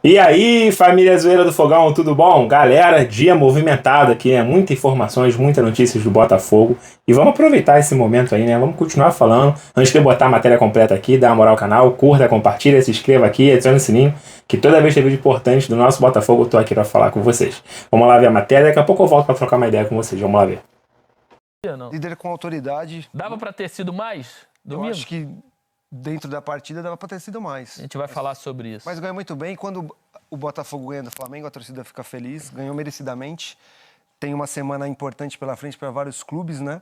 E aí, família Zoeira do Fogão, tudo bom? Galera, dia movimentado aqui, né? Muitas informações, muitas notícias do Botafogo. E vamos aproveitar esse momento aí, né? Vamos continuar falando. Antes de eu botar a matéria completa aqui, dá uma moral ao canal, curta, compartilha, se inscreva aqui, adicione o sininho, que toda vez que tem vídeo importante do nosso Botafogo, eu tô aqui pra falar com vocês. Vamos lá ver a matéria, daqui a pouco eu volto pra trocar uma ideia com vocês. Vamos lá ver. Não. Líder com autoridade. Dava pra ter sido mais? Eu Domingo? acho que dentro da partida dava pra ter sido mais. A gente vai falar sobre isso. Mas ganhou muito bem. Quando o Botafogo ganha do Flamengo, a torcida fica feliz. Ganhou merecidamente. Tem uma semana importante pela frente para vários clubes, né?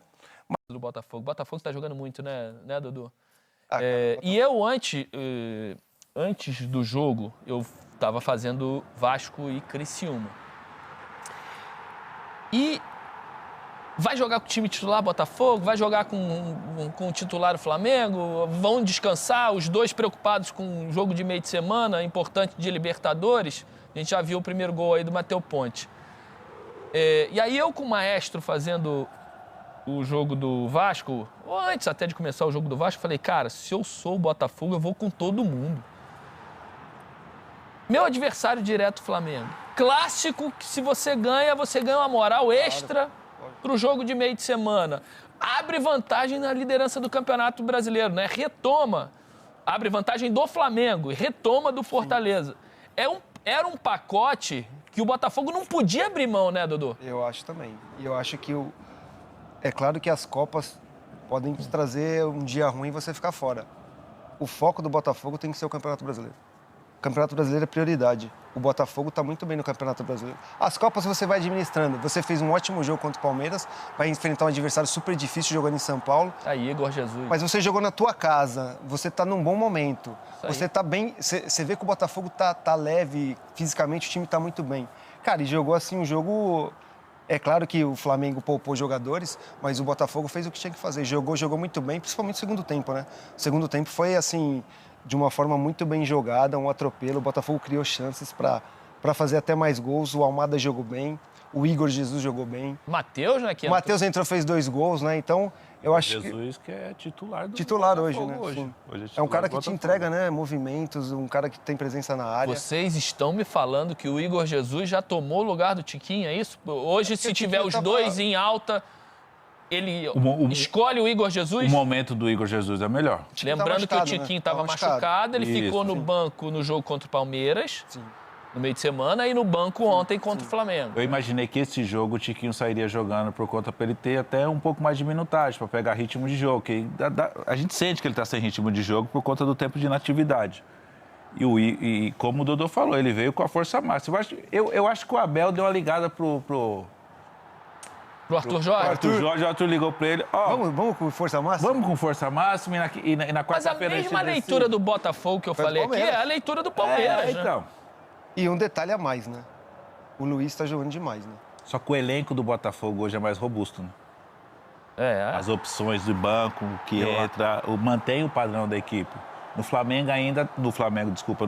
Do Botafogo. O Botafogo está jogando muito, né, Dudu? Ah, E eu, antes do jogo, eu estava fazendo Vasco e Criciúma. E vai jogar com o time titular Botafogo, vai jogar com o titular o Flamengo, vão descansar, os dois preocupados com o jogo de meio de semana, importante de Libertadores. A gente já viu o primeiro gol aí do Matheus Ponte. E aí eu com o Maestro fazendo o jogo do Vasco, ou antes até de começar o jogo do Vasco, falei, cara, se eu sou o Botafogo, eu vou com todo mundo. Meu adversário direto, Flamengo. Clássico que se você ganha uma moral extra para o jogo de meio de semana. Abre vantagem na liderança do Campeonato Brasileiro, né? Retoma. Abre vantagem do Flamengo e retoma do Fortaleza. Era um pacote que o Botafogo não podia abrir mão, né, Dudu? Eu acho também. E eu acho que é claro que as Copas podem te trazer um dia ruim e você ficar fora. O foco do Botafogo tem que ser o Campeonato Brasileiro. O Campeonato Brasileiro é prioridade. O Botafogo está muito bem no Campeonato Brasileiro. As Copas você vai administrando. Você fez um ótimo jogo contra o Palmeiras, vai enfrentar um adversário super difícil jogando em São Paulo. Aí, Igor Jesus. Mas você jogou na tua casa, você está num bom momento. Isso Você aí. está bem, você vê que o Botafogo tá leve, fisicamente o time está muito bem. Cara, e jogou assim um jogo. É claro que o Flamengo poupou jogadores, mas o Botafogo fez o que tinha que fazer. Jogou muito bem, principalmente no segundo tempo, né? O segundo tempo foi assim, de uma forma muito bem jogada, um atropelo. O Botafogo criou chances para fazer até mais gols. O Almada jogou bem, o Igor Jesus jogou bem. Matheus, né? O Matheus entrou, fez 2 gols, né? Então, eu acho Jesus que é titular do titular hoje, Botafogo né? Sim. Hoje É um titular cara do que te Botafogo. entrega, né, movimentos, um cara que tem presença na área. Vocês estão me falando que o Igor Jesus já tomou o lugar do Tiquinho, é isso? Hoje, se o tiver Tiquinho os tava- dois em alta, ele O escolhe o Igor O Jesus? momento do Igor Jesus é melhor. Tiquinho tá Lembrando que o machucado, né? Tiquinho Tá estava machucado, ele Isso, ficou no sim. banco no jogo contra o Palmeiras, Sim. no meio de semana, e no banco ontem contra o Flamengo. Eu imaginei que esse jogo o Tiquinho sairia jogando por conta para ele ter até um pouco mais de minutagem, para pegar ritmo de jogo. Que a gente sente que ele está sem ritmo de jogo por conta do tempo de inatividade. E como o Dodô falou, ele veio com a força máxima. Eu acho que o Abel deu uma ligada pro Pro Arthur Jorge? Arthur Jorge. O Arthur ligou para ele. Ó, Vamos com força máxima? vamos com força máxima e na Mas a quarta-feira mesma gente leitura decide. do Botafogo que eu Foi do falei aqui Palmeiras. é a leitura do Palmeiras, né? Então. E um detalhe a mais, né? O Luiz tá jogando demais, né? Só que o elenco do Botafogo hoje é mais robusto, né? As opções do banco que entra, mantém o padrão da equipe. No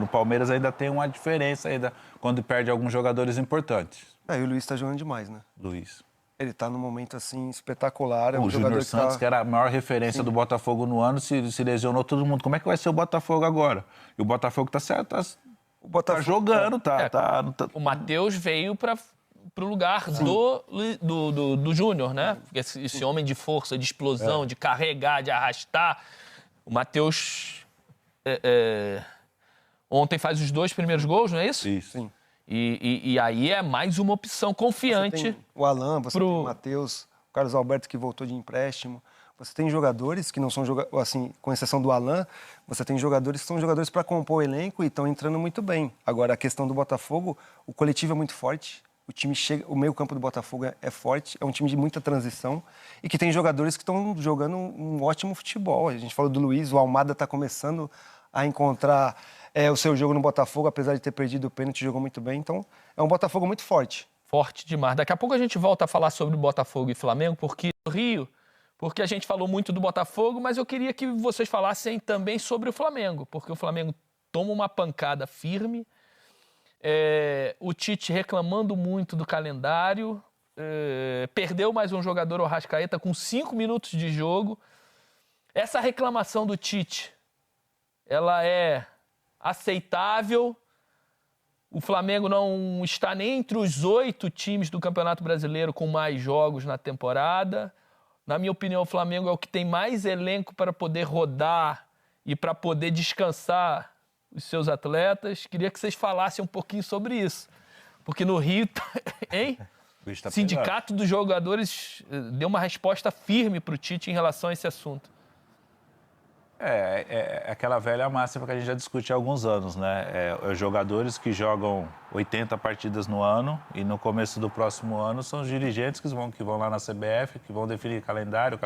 Palmeiras ainda tem uma diferença ainda quando perde alguns jogadores importantes. E o Luiz tá jogando demais, né? Luiz. Ele tá num momento, assim, espetacular. É um O jogador Júnior que Santos, tá... que era a maior referência do Botafogo no ano, se lesionou todo mundo. Como é que vai ser o Botafogo agora? E o Botafogo tá certo, O Botafogo tá jogando, tá. O Matheus veio para o lugar do Júnior, né? Esse homem de força, de explosão, de carregar, de arrastar. O Matheus ontem faz os 2 primeiros gols, não é isso? Isso. Sim. E aí é mais uma opção confiante. Você tem o Alan, você tem o Matheus, o Carlos Alberto que voltou de empréstimo. Você tem jogadores que não são jogadores, assim, com exceção do Alan, você tem jogadores que são jogadores para compor o elenco e estão entrando muito bem. Agora, a questão do Botafogo, o coletivo é muito forte, o time chega, o meio-campo do Botafogo é forte, é um time de muita transição e que tem jogadores que estão jogando um ótimo futebol. A gente falou do Luiz, o Almada está começando a encontrar o seu jogo no Botafogo, apesar de ter perdido o pênalti, jogou muito bem. Então, é um Botafogo muito forte. Forte demais. Daqui a pouco a gente volta a falar sobre Botafogo e Flamengo, porque a gente falou muito do Botafogo, mas eu queria que vocês falassem também sobre o Flamengo, porque o Flamengo toma uma pancada firme, o Tite reclamando muito do calendário, perdeu mais um jogador, o Arrascaeta, com 5 minutos de jogo. Essa reclamação do Tite, ela é aceitável O Flamengo não está nem entre os 8 times do Campeonato Brasileiro com mais jogos na temporada. Na minha opinião, o Flamengo é o que tem mais elenco para poder rodar e para poder descansar os seus atletas. Queria que vocês falassem um pouquinho sobre isso. Porque no Rio, hein? O Sindicato dos Jogadores deu uma resposta firme para o Tite em relação a esse assunto. É aquela velha máxima que a gente já discute há alguns anos, né? Jogadores que jogam 80 partidas no ano e no começo do próximo ano são os dirigentes que vão lá na CBF, que vão definir o calendário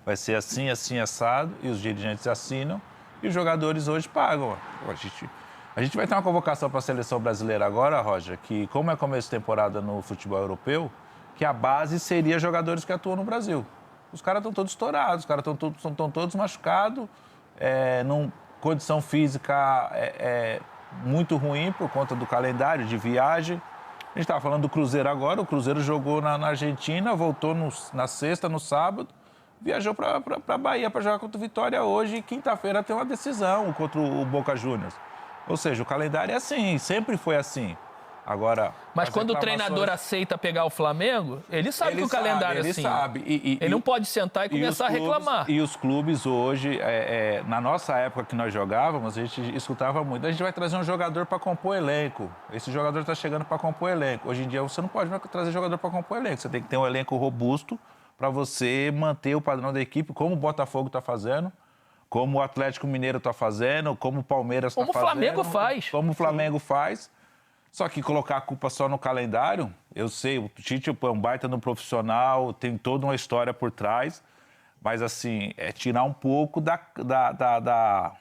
vai ser assim, assim, assado, e os dirigentes assinam, e os jogadores hoje pagam. A gente vai ter uma convocação para a seleção brasileira agora, Roger, que como é começo de temporada no futebol europeu, que a base seria jogadores que atuam no Brasil. Os caras estão todos estourados, os caras estão todos machucados, numa condição física muito ruim por conta do calendário de viagem. A gente estava falando do Cruzeiro agora, o Cruzeiro jogou na Argentina, voltou na sexta, no sábado, viajou para a Bahia para jogar contra o Vitória hoje e quinta-feira tem uma decisão contra o Boca Juniors. Ou seja, o calendário é assim, sempre foi assim. Agora, mas quando o treinador aceita pegar o Flamengo, ele sabe que o calendário é assim. Ele sabe. Ele não pode sentar e começar a reclamar. E os clubes hoje, na nossa época que nós jogávamos, a gente escutava muito. A gente vai trazer um jogador para compor elenco. Esse jogador está chegando para compor elenco. Hoje em dia você não pode mais trazer jogador para compor elenco. Você tem que ter um elenco robusto para você manter o padrão da equipe, como o Botafogo está fazendo, como o Atlético Mineiro está fazendo, como o Palmeiras está fazendo. Como o Flamengo faz. Como o Flamengo faz. Só que colocar a culpa só no calendário, eu sei, o Tite é um baita no profissional, tem toda uma história por trás, mas assim, é tirar um pouco da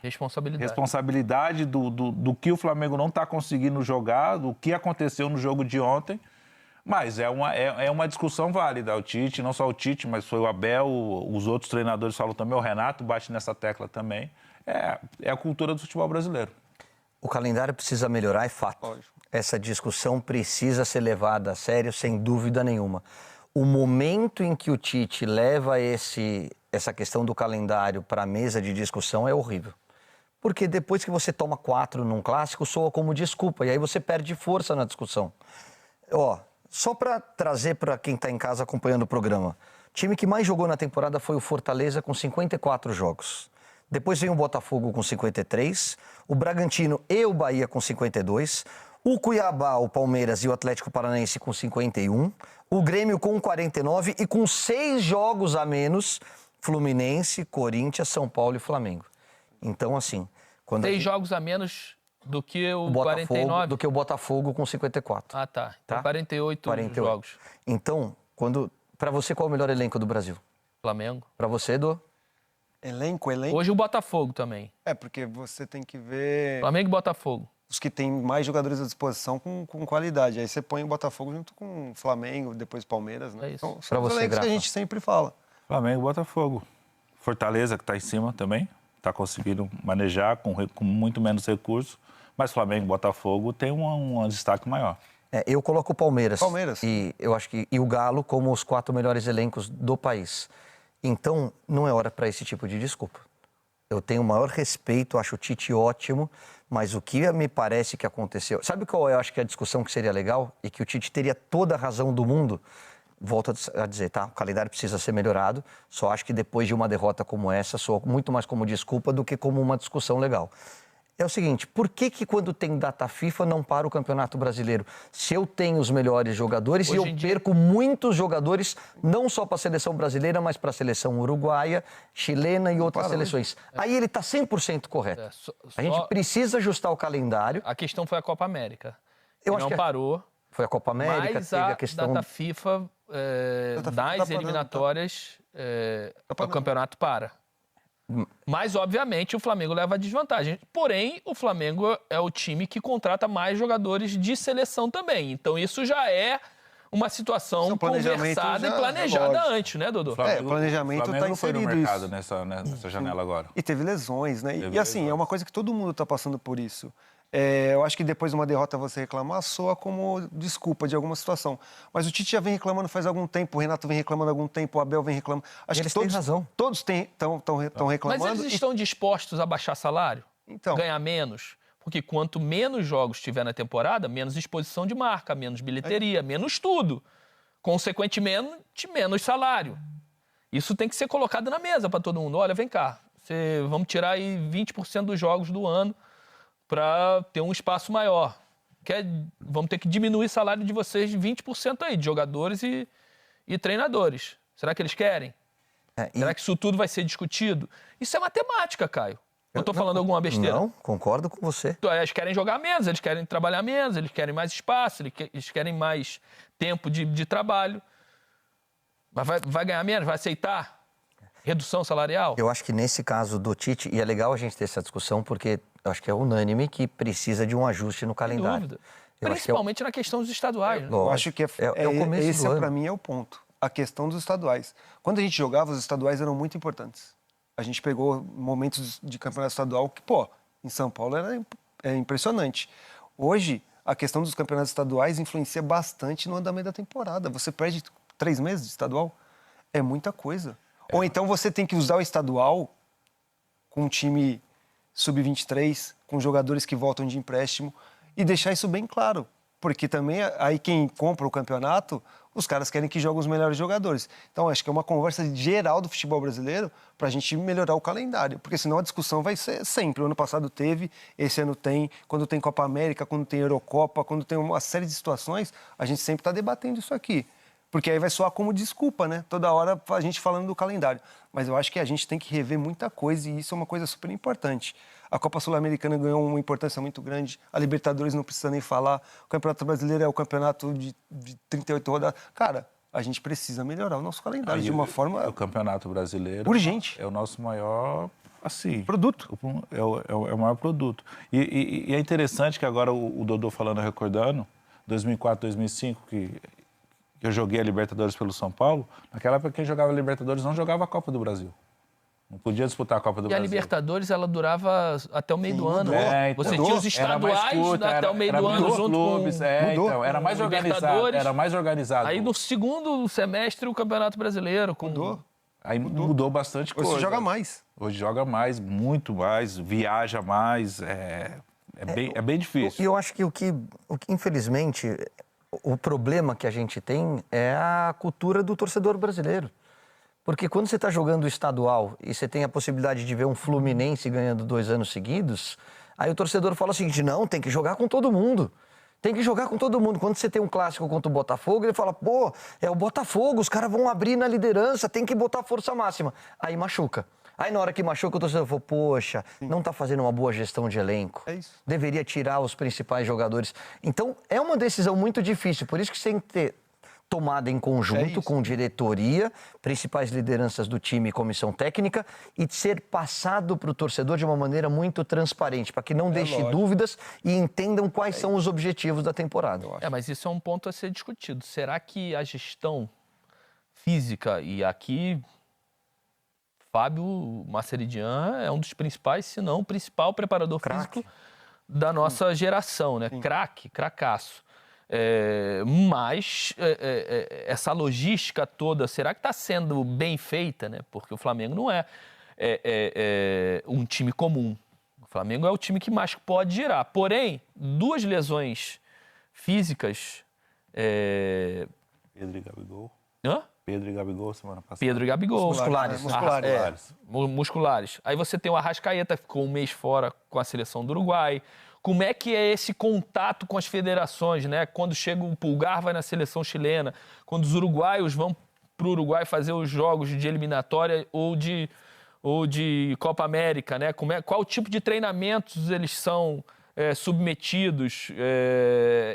responsabilidade do que o Flamengo não está conseguindo jogar, do que aconteceu no jogo de ontem, mas é uma discussão válida. O Tite, não só o Tite, mas foi o Abel, os outros treinadores falam também, o Renato bate nessa tecla também, é a cultura do futebol brasileiro. O calendário precisa melhorar, é fato. Lógico. Essa discussão precisa ser levada a sério, sem dúvida nenhuma. O momento em que o Tite leva essa questão do calendário para a mesa de discussão é horrível. Porque depois que você toma 4 num clássico, soa como desculpa, e aí você perde força na discussão. Só para trazer para quem está em casa acompanhando o programa, o time que mais jogou na temporada foi o Fortaleza, com 54 jogos. Depois vem o Botafogo com 53, o Bragantino e o Bahia com 52, o Cuiabá, o Palmeiras e o Atlético Paranaense com 51, o Grêmio com 49 e com 6 jogos a menos, Fluminense, Corinthians, São Paulo e Flamengo. Então, assim... 6 jogos a menos do que o Botafogo, 49? Do que o Botafogo com 54. Ah, tá. Então, 48 jogos. Então, para você, qual é o melhor elenco do Brasil? Flamengo. Para você, Edu? Elenco. Hoje o Botafogo também. Porque você tem que ver... Flamengo e Botafogo. Os que têm mais jogadores à disposição com qualidade. Aí você põe o Botafogo junto com o Flamengo, depois Palmeiras, né? É isso. Então, são os elencos que a gente sempre fala. Flamengo e Botafogo. Fortaleza, que está em cima também, está conseguindo manejar com muito menos recursos, mas Flamengo e Botafogo tem um destaque maior. Eu coloco o Palmeiras. E eu acho que o Galo como os 4 melhores elencos do país. Então, não é hora para esse tipo de desculpa. Eu tenho o maior respeito, acho o Tite ótimo, mas o que me parece que aconteceu... Sabe qual eu acho que é a discussão que seria legal? E que o Tite teria toda a razão do mundo? Volto a dizer, tá? O calendário precisa ser melhorado, só acho que depois de uma derrota como essa, soa muito mais como desculpa do que como uma discussão legal. É o seguinte, por que quando tem data FIFA não para o Campeonato Brasileiro? Se eu tenho os melhores jogadores e eu perco muitos jogadores, não só para a seleção brasileira, mas para a seleção uruguaia, chilena e outras seleções. Aí ele está 100% correto. A gente precisa ajustar o calendário. A questão foi a Copa América. Eu acho não que parou. Foi a Copa América, mas teve a questão... data FIFA, das eliminatórias, o campeonato para. Mas, obviamente, o Flamengo leva a desvantagem. Porém, o Flamengo é o time que contrata mais jogadores de seleção também. Então, isso já é uma situação conversada e planejada antes, né, Dudu? O planejamento está inserido foi no mercado nessa janela agora. E teve lesões, né? E assim, é uma coisa que todo mundo está passando por isso. Eu acho que depois de uma derrota você reclamar soa como desculpa de alguma situação. Mas o Tite já vem reclamando faz algum tempo, o Renato vem reclamando há algum tempo, o Abel vem reclamando. Acho que todos têm razão. Todos estão reclamando. Mas eles estão dispostos a baixar salário? Então. Ganhar menos? Porque quanto menos jogos tiver na temporada, menos exposição de marca, menos bilheteria, menos tudo. Consequentemente, menos salário. Isso tem que ser colocado na mesa para todo mundo. Olha, vem cá, vamos tirar aí 20% dos jogos do ano para ter um espaço maior. Vamos ter que diminuir o salário de vocês de 20% aí, de jogadores e treinadores. Será que eles querem? Será que isso tudo vai ser discutido? Isso é matemática, Caio. Eu estou falando alguma besteira? Não, concordo com você. Eles querem jogar menos, eles querem trabalhar menos, eles querem mais espaço, eles querem mais tempo de trabalho. Mas vai ganhar menos? Vai aceitar? Redução salarial? Eu acho que nesse caso do Tite, e é legal a gente ter essa discussão, porque eu acho que é unânime que precisa de um ajuste no calendário. Sem dúvida. Principalmente na questão dos estaduais. Né? Eu acho que o começo esse, do ano. para mim, é o ponto. A questão dos estaduais. Quando a gente jogava, os estaduais eram muito importantes. A gente pegou momentos de campeonato estadual que, em São Paulo é impressionante. Hoje, a questão dos campeonatos estaduais influencia bastante no andamento da temporada. Você perde 3 meses de estadual, é muita coisa. Ou então você tem que usar o estadual com um time sub-23, com jogadores que voltam de empréstimo e deixar isso bem claro. Porque também aí quem compra o campeonato, os caras querem que joguem os melhores jogadores. Então acho que é uma conversa geral do futebol brasileiro para a gente melhorar o calendário. Porque senão a discussão vai ser sempre. O ano passado teve, esse ano tem. Quando tem Copa América, quando tem Eurocopa, quando tem uma série de situações, a gente sempre está debatendo isso aqui. Porque aí vai soar como desculpa, né? Toda hora a gente falando do calendário. Mas eu acho que a gente tem que rever muita coisa e isso é uma coisa super importante. A Copa Sul-Americana ganhou uma importância muito grande. A Libertadores não precisa nem falar. O Campeonato Brasileiro é o campeonato de 38 rodadas. Cara, a gente precisa melhorar o nosso calendário de uma forma... O Campeonato Brasileiro... urgente. É o nosso maior... produto. É o maior produto. E é interessante que agora o Dodô falando, recordando, 2004, 2005, que eu joguei a Libertadores pelo São Paulo, naquela época quem jogava a Libertadores não jogava a Copa do Brasil. Não podia disputar a Copa do Brasil. E a Libertadores, ela durava até o meio do ano. Então, você tinha os estaduais até o meio do ano junto clubes, com... então, era mais organizado. Era mais organizado. Aí no segundo semestre o Campeonato Brasileiro. Aí mudou bastante coisa. Hoje joga mais. Hoje joga mais, muito mais, viaja mais. É bem difícil. E eu acho que o que infelizmente... O problema que a gente tem é a cultura do torcedor brasileiro. Porque quando você está jogando estadual e você tem a possibilidade de ver um Fluminense ganhando 2 anos seguidos, aí o torcedor fala o seguinte, não, tem que jogar com todo mundo. Tem que jogar com todo mundo. Quando você tem um clássico contra o Botafogo, ele fala, é o Botafogo, os caras vão abrir na liderança, tem que botar força máxima. Aí machuca. Aí na hora que machuca, o torcedor falou, poxa, não tá fazendo uma boa gestão de elenco. É isso. Deveria tirar os principais jogadores. Então, é uma decisão muito difícil. Por isso que você tem que ter tomada em conjunto com diretoria, principais lideranças do time e comissão técnica, e ser passado para o torcedor de uma maneira muito transparente, para que não deixe dúvidas e entendam quais são os objetivos da temporada. Mas isso é um ponto a ser discutido. Será que a gestão física, e aqui... Fábio Maceridian é um dos principais, se não o principal preparador físico da nossa geração, né? Cracaço. Mas essa logística toda, será que está sendo bem feita, né? Porque o Flamengo não é um time comum. O Flamengo é o time que mais pode girar. Porém, 2 lesões físicas... Pedro e Gabigol. Hã? Pedro e Gabigol semana passada. Pedro e Gabigol. Musculares. Aí você tem o Arrascaeta, que ficou 1 mês fora com a seleção do Uruguai. Como é que é esse contato com as federações, né? Quando chega o Pulgar, vai na seleção chilena. Quando os uruguaios vão para o Uruguai fazer os jogos de eliminatória ou de Copa América, né? Qual o tipo de treinamentos eles são submetidos?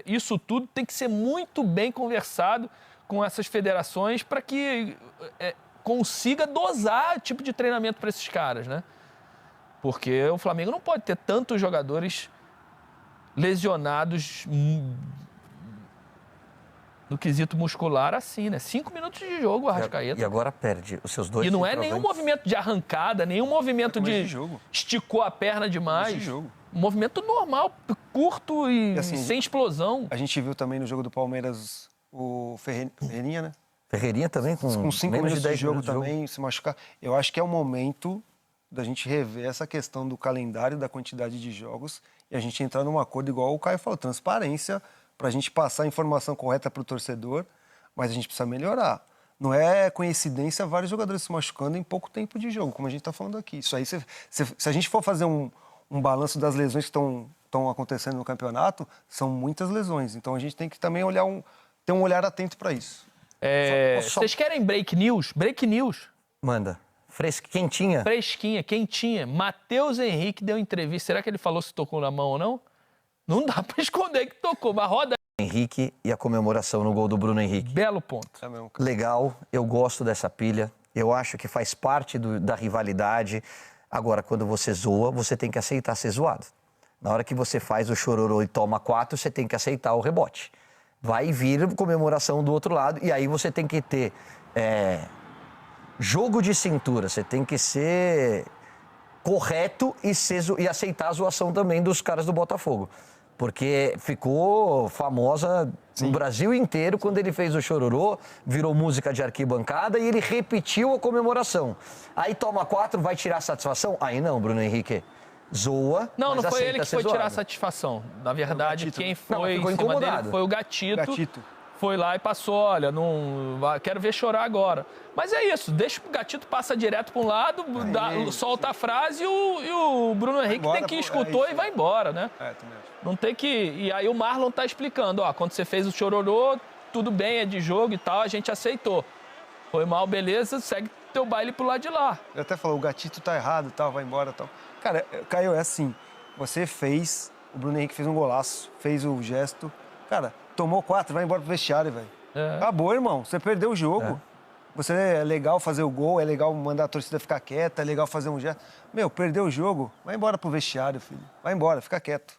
Isso tudo tem que ser muito bem conversado com essas federações para que consiga dosar o tipo de treinamento para esses caras, né? Porque o Flamengo não pode ter tantos jogadores lesionados no quesito muscular assim, né? 5 minutos de jogo o Arrascaeta. E agora perde os seus 2 E não é nenhum movimento de arrancada, nenhum movimento de esticou a perna demais. Um movimento normal, curto e assim, sem explosão. A gente viu também no jogo do Palmeiras o Ferreirinha, né? Ferreirinha também com 5 minutos de jogo também, se machucar. Eu acho que é o momento da gente rever essa questão do calendário, da quantidade de jogos e a gente entrar num acordo igual o Caio falou, transparência, para a gente passar a informação correta para o torcedor, mas a gente precisa melhorar. Não é coincidência vários jogadores se machucando em pouco tempo de jogo, como a gente está falando aqui. Isso aí, se a gente for fazer um balanço das lesões que estão acontecendo no campeonato, são muitas lesões. Então a gente tem que também ter um olhar atento para isso. Vocês querem break news? Break news. Manda. Quentinha. Fresquinha, quentinha. Matheus Henrique deu entrevista. Será que ele falou se tocou na mão ou não? Não dá para esconder que tocou, mas roda. Henrique e a comemoração no gol do Bruno Henrique. Belo ponto. Legal, eu gosto dessa pilha. Eu acho que faz parte da rivalidade. Agora, quando você zoa, você tem que aceitar ser zoado. Na hora que você faz o chororô e toma 4, você tem que aceitar o rebote. Vai vir comemoração do outro lado e aí você tem que ter jogo de cintura. Você tem que ser correto e aceitar a zoação também dos caras do Botafogo. Porque ficou famosa no Brasil inteiro quando ele fez o chororô, virou música de arquibancada e ele repetiu a comemoração. Aí toma 4, vai tirar satisfação? Aí não, Bruno Henrique. Zoa, Não mas foi ele que foi zoado. tirar a satisfação. Na verdade, quem foi ficou em cima incomodado. dele foi o Gatito. Foi lá e passou, olha, quero ver chorar agora. Mas é isso, deixa o Gatito passa direto para um lado, solta a frase e o Bruno Henrique embora, tem que escutou e vai embora, né? Também acho. Não tem que... E aí o Marlon tá explicando, ó, quando você fez o chororô, tudo bem, é de jogo e tal, a gente aceitou. Foi mal, beleza, segue teu baile pro lado de lá. Ele até falou, o Gatito tá errado, tal, vai embora, tal. Cara, Caio, é assim, o Bruno Henrique fez um golaço, fez o gesto, cara, tomou 4, vai embora pro vestiário, velho. Acabou, irmão, você perdeu o jogo. Você é legal fazer o gol, é legal mandar a torcida ficar quieta, é legal fazer um gesto. Meu, perdeu o jogo, vai embora pro vestiário, filho. Vai embora, fica quieto.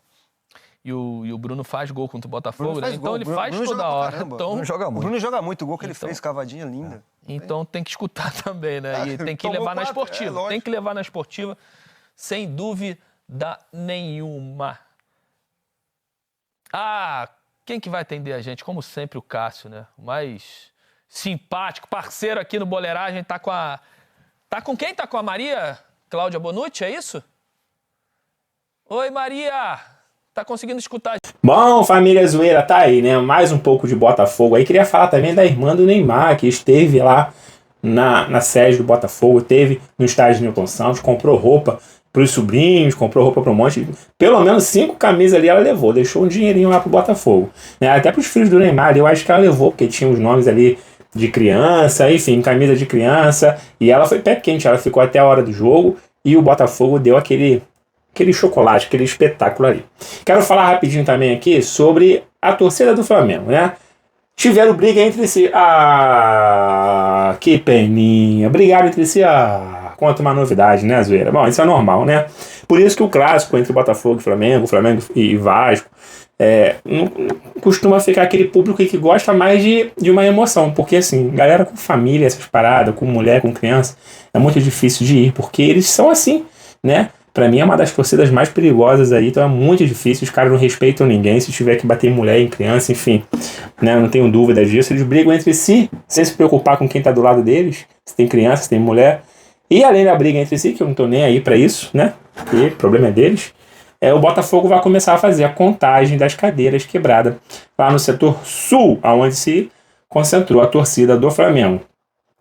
E o Bruno faz gol contra o Botafogo, né? Então gol. ele faz Bruno toda joga hora. pra Então, Bruno joga muito. O Bruno joga muito, o gol que ele fez, cavadinha linda. Então tem que escutar também, né? E tem que Tomou levar na 4, esportiva. lógico. Tem que levar na esportiva, sem dúvida nenhuma. Quem que vai atender a gente? Como sempre, o Cássio, né? O mais simpático, parceiro aqui no Boleiragem. Tá com quem? Tá com a Maria Cláudia Bonucci, é isso? Oi, Maria! Tá conseguindo escutar? Bom, família zoeira, tá aí, né? Mais um pouco de Botafogo aí. Queria falar também da irmã do Neymar, que esteve lá na sede do Botafogo, esteve no estádio Newton Santos, comprou roupa pros sobrinhos, comprou roupa pro monte. Pelo menos 5 camisas ali ela levou, deixou um dinheirinho lá pro Botafogo. Né? Até pros filhos do Neymar, eu acho que ela levou, porque tinha os nomes ali de criança, enfim, camisa de criança. E ela foi pé quente, ela ficou até a hora do jogo e o Botafogo deu aquele chocolate, aquele espetáculo ali. Quero falar rapidinho também aqui sobre a torcida do Flamengo, né? Tiveram briga entre si. Que peninha. Brigaram entre si. Conta uma novidade, né, zoeira? Bom, isso é normal, né? Por isso que o clássico entre Botafogo e Flamengo e Vasco, não costuma ficar aquele público que gosta mais de uma emoção. Porque, assim, galera com família, essas paradas, com mulher, com criança, é muito difícil de ir, porque eles são assim, né? Pra mim é uma das torcidas mais perigosas aí, então é muito difícil, os caras não respeitam ninguém, se tiver que bater em mulher, em criança, enfim, né, não tenho dúvida disso, eles brigam entre si, sem se preocupar com quem tá do lado deles, se tem criança, se tem mulher, e além da briga entre si, que eu não tô nem aí pra isso, né, porque o problema é deles, o Botafogo vai começar a fazer a contagem das cadeiras quebradas lá no setor sul, onde se concentrou a torcida do Flamengo.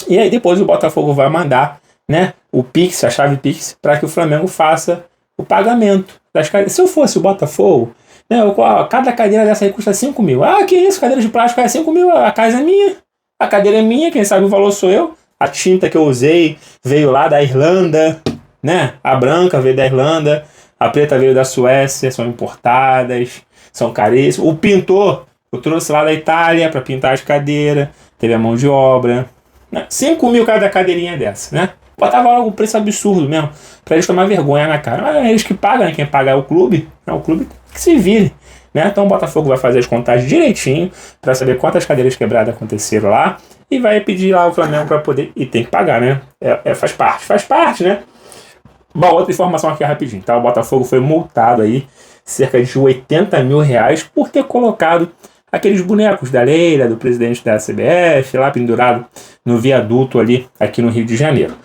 E aí depois o Botafogo vai mandar, né, o Pix, a chave Pix, para que o Flamengo faça o pagamento das cadeiras. Se eu fosse o Botafogo, né, cada cadeira dessa aí custa 5 mil. Que isso, cadeira de plástico é 5 mil, a casa é minha, a cadeira é minha, quem sabe o valor sou eu. A tinta que eu usei veio lá da Irlanda, né, a branca veio da Irlanda, a preta veio da Suécia, são importadas, são caríssimas. O pintor, eu trouxe lá da Itália para pintar as cadeiras, teve a mão de obra, né? 5 mil cada cadeirinha dessa, né? Botava logo um preço absurdo mesmo, pra eles tomar vergonha na cara. Mas é eles que pagam, né? Quem paga é o clube que se vire, né? Então o Botafogo vai fazer as contagens direitinho, pra saber quantas cadeiras quebradas aconteceram lá, e vai pedir lá o Flamengo pra poder, e tem que pagar, né? Faz parte, né? Bom, outra informação aqui rapidinho, tá? O Botafogo foi multado aí, cerca de 80 mil reais, por ter colocado aqueles bonecos da Leila, do presidente da CBF, lá pendurado no viaduto ali, aqui no Rio de Janeiro.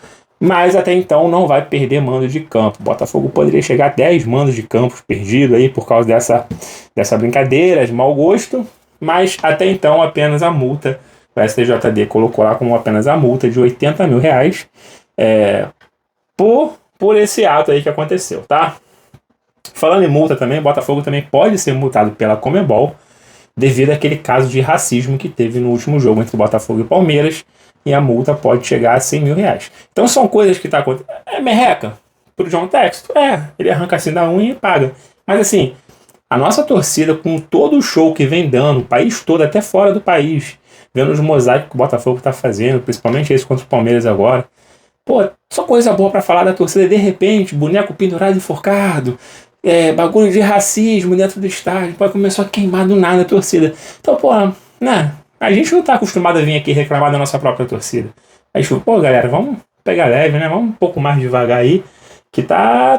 mas até então não vai perder mando de campo. O Botafogo poderia chegar a 10 mandos de campo perdidos aí por causa dessa brincadeira de mau gosto, mas até então apenas a multa. O STJD colocou lá como apenas a multa de R$80 mil por esse ato aí que aconteceu, tá? Falando em multa também, o Botafogo também pode ser multado pela Conmebol devido àquele caso de racismo que teve no último jogo entre Botafogo e Palmeiras, e a multa pode chegar a R$100 mil. Então são coisas que tá acontecendo. É merreca pro John Textor? Ele arranca assim da unha e paga. Mas assim, a nossa torcida, com todo o show que vem dando, o país todo, até fora do país, vendo os mosaicos que o Botafogo tá fazendo, principalmente esse contra o Palmeiras agora, pô, só coisa boa pra falar da torcida. De repente, boneco pendurado e enforcado, bagulho de racismo dentro do estádio, pô, começou a queimar do nada a torcida. Então, pô, né, a gente não tá acostumado a vir aqui reclamar da nossa própria torcida. Aí, pô, galera, vamos pegar leve, né, vamos um pouco mais devagar aí, que tá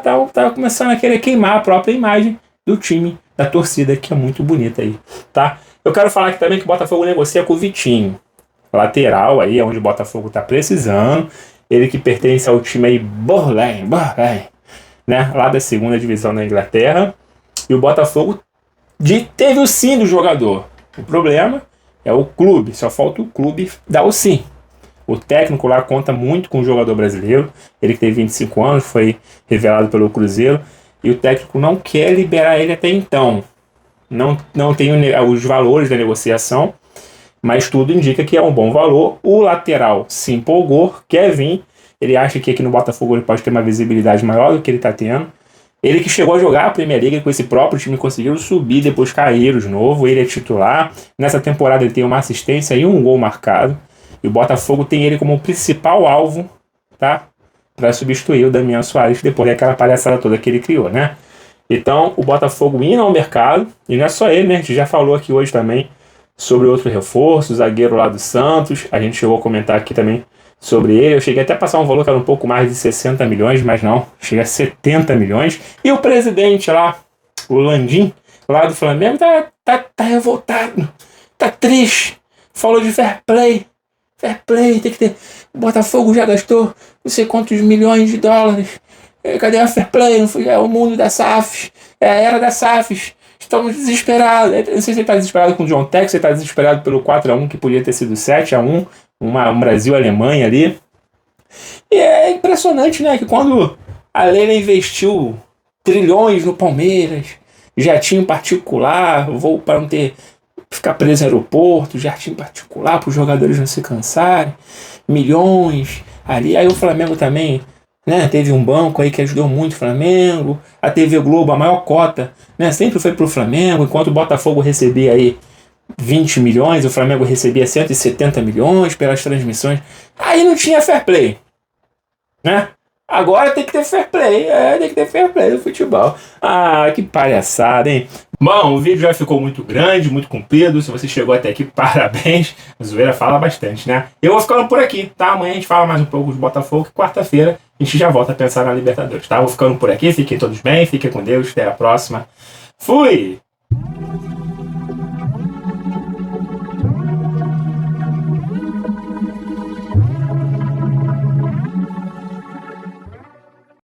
começando a querer queimar a própria imagem do time, da torcida, que é muito bonita aí, tá? Eu quero falar aqui também que o Botafogo negocia com o Vitinho, lateral aí, onde o Botafogo tá precisando, ele que pertence ao time aí Burnley, né, lá da 2ª divisão da Inglaterra, e o Botafogo teve o sim do jogador. O problema é o clube, só falta o clube dar o sim. O técnico lá conta muito com o jogador brasileiro, ele que tem 25 anos, foi revelado pelo Cruzeiro, e o técnico não quer liberar ele até então. Não tem os valores da negociação, mas tudo indica que é um bom valor. O lateral se empolgou, quer vir. Ele acha que aqui no Botafogo ele pode ter uma visibilidade maior do que ele está tendo. Ele que chegou a jogar a Premier League com esse próprio time, conseguiram subir, depois caíram de novo. Ele é titular. Nessa temporada ele tem uma assistência e um gol marcado. E o Botafogo tem ele como principal alvo, tá? Para substituir o Damian Soares depois daquela palhaçada toda que ele criou, né? Então, o Botafogo indo ao mercado, e não é só ele, né? A gente já falou aqui hoje também sobre outro reforço, o zagueiro lá do Santos. A gente chegou a comentar aqui também sobre ele. Eu cheguei até a passar um valor que era um pouco mais de 60 milhões, mas não, chega a 70 milhões. E o presidente lá, o Landim, lá do Flamengo, tá revoltado, tá triste. Falou de fair play, tem que ter. O Botafogo já gastou não sei quantos milhões de dólares. Cadê a fair play? Não foi, é o mundo das SAFs, é a era das SAFs. Estamos desesperados. Eu não sei se ele está desesperado com o John Textor, ele está desesperado pelo 4-1, que podia ter sido 7-1, um Brasil-Alemanha ali. E é impressionante, né, que quando a Leila investiu trilhões no Palmeiras, jatinho particular, voo para não ficar preso no aeroporto, jatinho particular para os jogadores não se cansarem, milhões ali. Aí o Flamengo também, né, teve um banco aí que ajudou muito o Flamengo. A TV Globo, a maior cota, né, sempre foi pro Flamengo, enquanto o Botafogo recebia aí 20 milhões, o Flamengo recebia 170 milhões pelas transmissões. Aí não tinha fair play, né? Agora tem que ter fair play, tem que ter fair play no futebol. Ah, que palhaçada, hein? Bom, o vídeo já ficou muito grande, muito comprido. Se você chegou até aqui, parabéns. A zoeira fala bastante, né? Eu vou ficando por aqui, tá? Amanhã a gente fala mais um pouco de Botafogo. Quarta-feira a gente já volta a pensar na Libertadores, tá? Vou ficando por aqui. Fiquem todos bem, fiquem com Deus. Até a próxima. Fui!